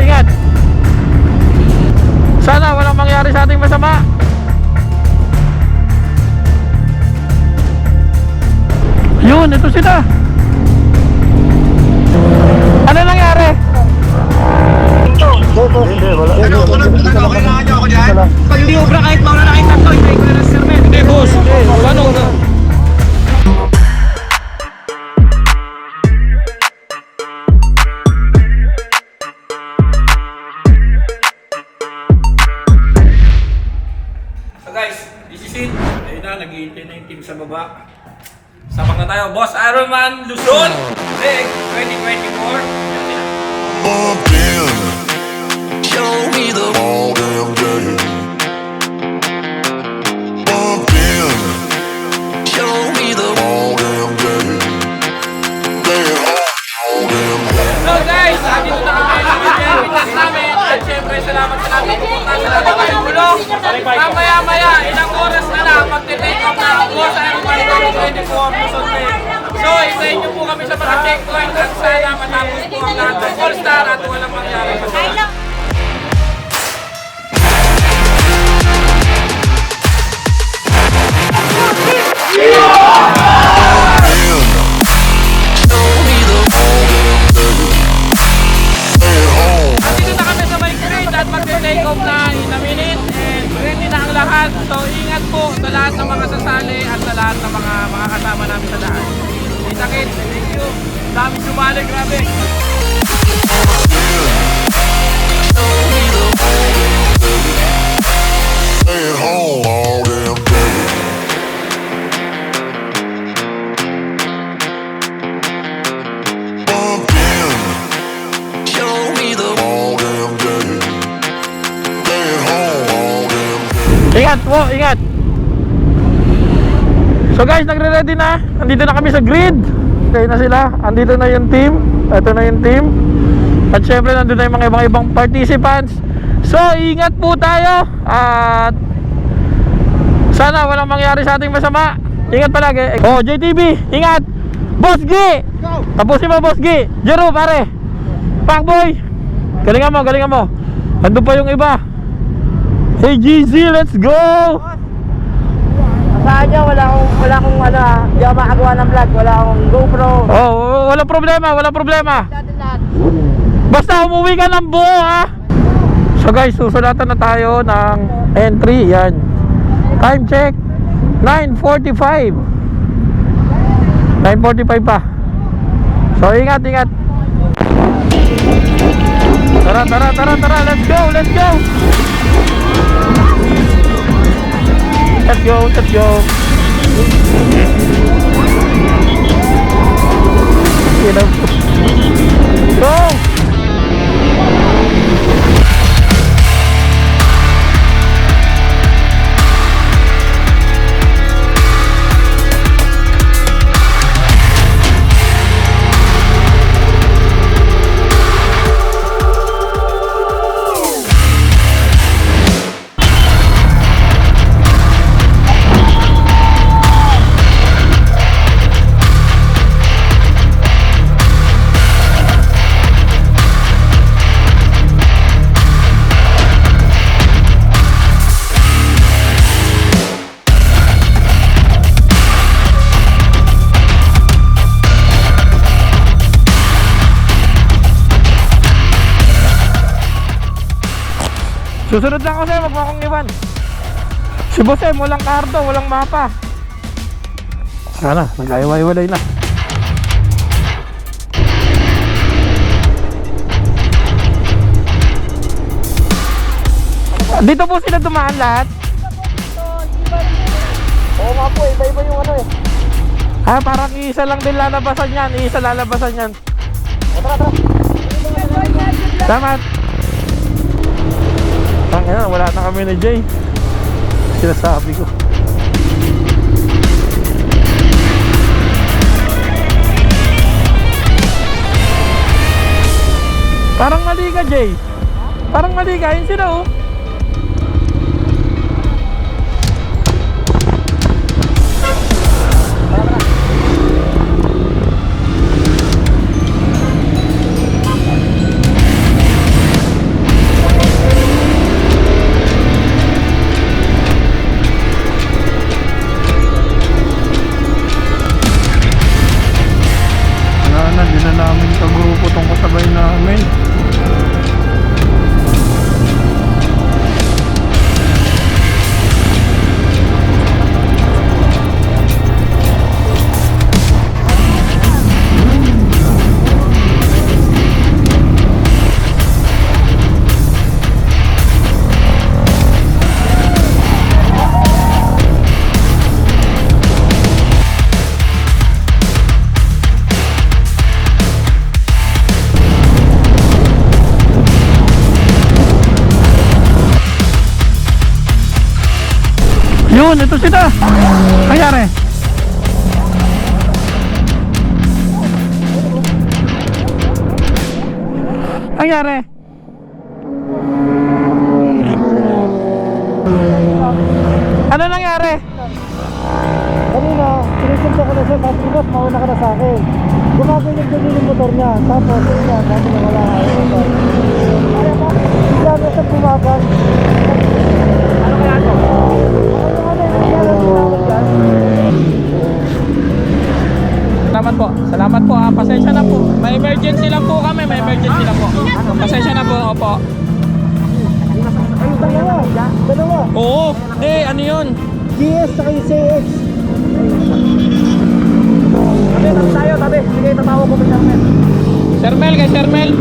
ingat. Sana walang mangyari sa ating masama. Yun, ito sila. Ano nangyari? Hindi, wala. Okay na ako dyan. Pag hindi obra kahit mauna na kahit tatlo, hindi ko na sir men. Hindi boss, paano na? So guys, this is it. Ayun na, nag-iintay na yung team sa baba. Sabak na tayo, Boss Ironman Luzon, Leg 2024. Bump in, show me the all damn day. Bump in, show me the all damn day. Stay at home all damn day. So guys, dito na kami ng fitness namin. At syempre, salamat sa lahat ng pupunta sa lahat ng kayong bulong. Mamaya-maya, ilang oras na lang, magte-take off na ang Boss Ironman 2024 Luzon Leg. So, isayin niyo po kami sa mga checkpoint at sana matapos po ang lahat ng all-star at walang mangyari sa mga. Andito na kami sa may grid at magte-take off na in a minute and ready na ang lahat. So, ingat po sa lahat ng mga sasali at sa lahat ng mga kasama namin sa daan. Sakit, thank you. Dami sumali, grabe. Stay at home all damn day. Bump in, show me the all damn day. Stay at home all damn day. Ingat po, ingat. So guys, nagre-ready na. Andito na kami sa grid. Okay na sila. Andito na yung team. Ito na yung team. At syempre nandun na yung mga ibang participants. So ingat po tayo. At sana walang mangyari sa ating masama. Ingat palagi. Oh, JTB, ingat. Boss G, tapusin mo Boss G. Jero pare, Pacboy, galingan mo. Andun pa yung iba. Hey GZ, let's go. Saan niya? Wala akong ano ha. Hindi ako makagawa ng vlog. Wala akong GoPro. Oh, walang problema. Basta umuwi ka ng buo ha. So guys, susulatan na tayo ng entry. Yan. Time check 9:45. 9:45 pa. So ingat. Tara. Let's go. Let's go. Go. Susunod lang ako sa'yo, wag mo akong iwan. Si Boss M, walang karto, walang mapa. Sana, nag-aiway-walay na. Dito po sila dumaan lahat? Oo nga po, iba-iba yung ano eh. Ah, parang isa lang din lalabasan yan. Isa lalabasan yan. Tara. Salamat. Tangina, wala na kami ni Jay. Sinasabi ko. Parang mali ka, Jay. Parang mali ka. Yun sila oh. Yun, ito sila. Nangyari? Nangyari? Ano nangyari? Kanina, sinusunto ko na siya, tapos bukas mauna ka na sa akin. Gumaganyan ganyan yung motor niya, tapos yun nga, sabi na wala yung motor. Kaya pa, bigla na siya bumagan. Ano kaya ito? Salamat po. Salamat po. Pasensya na po. May emergency lang po kami. May emergency lang po. Pasensya na po. Opo. Ay, dalawa. Oo. Hindi, ano yun? GS saka yung CX. Tabi tayo, tabi. Sige, tatawag ko kay Carmen. Sir Mel, kay Sir Mel.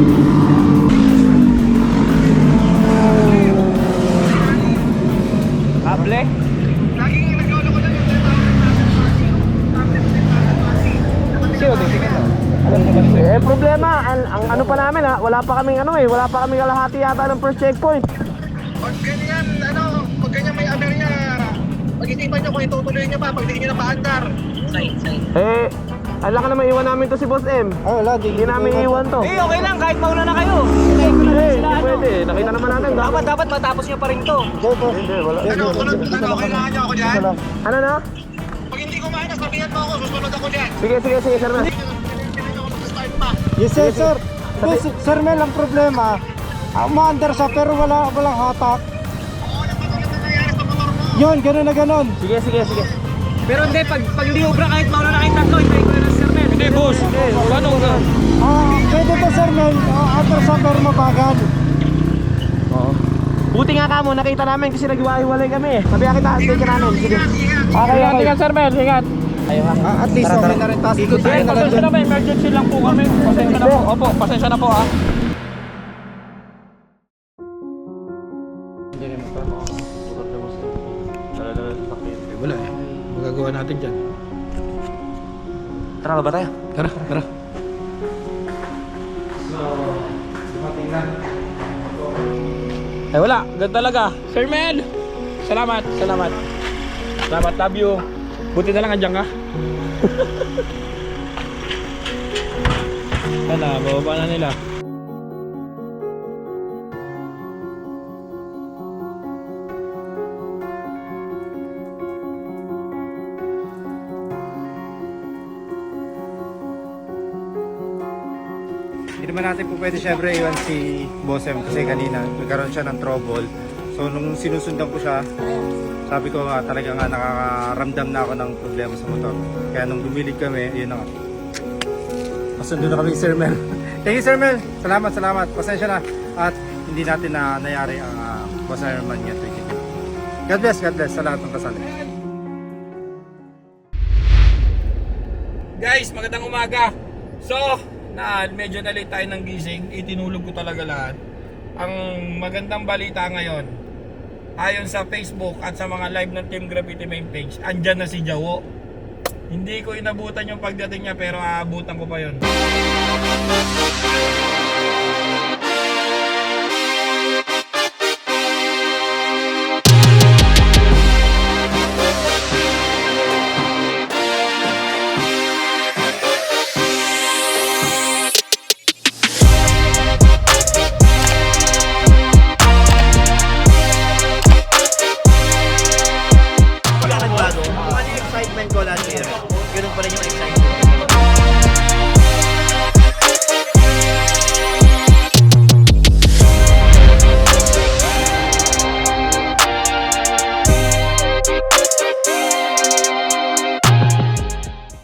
Able? Eh, problema, ang ano pa namin ha, wala pa kaming kalahati yata ng first checkpoint. Pag ganyan, pag ganyan may aberya, pag-isipan nyo kung itutuloy nyo pa, pag di nyo na paandar. Eh, ala ka naman iwan namin to si Boss M. Ay, wala, hindi namin iwan to. Eh, okay lang, kahit mauna na kayo. Pwede, nakita naman natin. Dapat matapos nyo pa rin to. Hindi, wala. Kailangan nyo ako dyan? Ano na? Pag hindi kumain, sabihan mo ako, susunod ako dyan. Sige, Sir Mel. Hindi ako mag-start pa. Yes, sir. Sir Mel, ang problema, umaandar siya pero walang hatak. Oo, ano ba talaga nangyayari sa motor mo? Yun, gano'n na gano'n. Sige. Pero hindi, pag hindi obra kahit mauna na kayong tatlo, hindi ko na Sir Mel. Hindi, boss. Paano ka? Pwede to, Sir Mel, andar siya pero mabagal. Buti nga ka mo, nakita namin kasi naghiwa-hiwalay kami eh. Sabi kita, stay ka namin. Sige. Ingat, ingat, Sir Mel. Ingat. At least okay na rin. Tapos ikot tayo na lang Pasensya dyan. na ba? Emergency lang po kami. Pasensya na po. Opo, pasensya na po ha. Wala eh. Magagawa natin dyan. Tara ba tayo? Tara. Eh wala, ganun talaga. Sir Mel! Salamat. Salamat, love you. Buti na lang andyan ka. Wala, bababa na nila. Hindi naman natin po pwede syempre iwan si Bossem kasi kanina nagkaroon siya ng trouble. So nung sinusundan ko siya, sabi ko nga talaga nga nakakaramdam na ako ng problema sa motor. Kaya nung dumilig kami, yun na nga. Masundo na kami Sir Mel. Thank you Sir Mel. Salamat. Pasensya na. At hindi natin na nayari ang Boss Ironman niya 22. God bless sa lahat ng kasali. Guys, magandang umaga. So, medyo na late tayo ng gising. Itinulog ko talaga lahat. Ang magandang balita ngayon, ayon sa Facebook at sa mga live ng Team Graffiti main page, andyan na si Jawo. Hindi ko inabutan yung pagdating niya pero aabutan ko pa yon.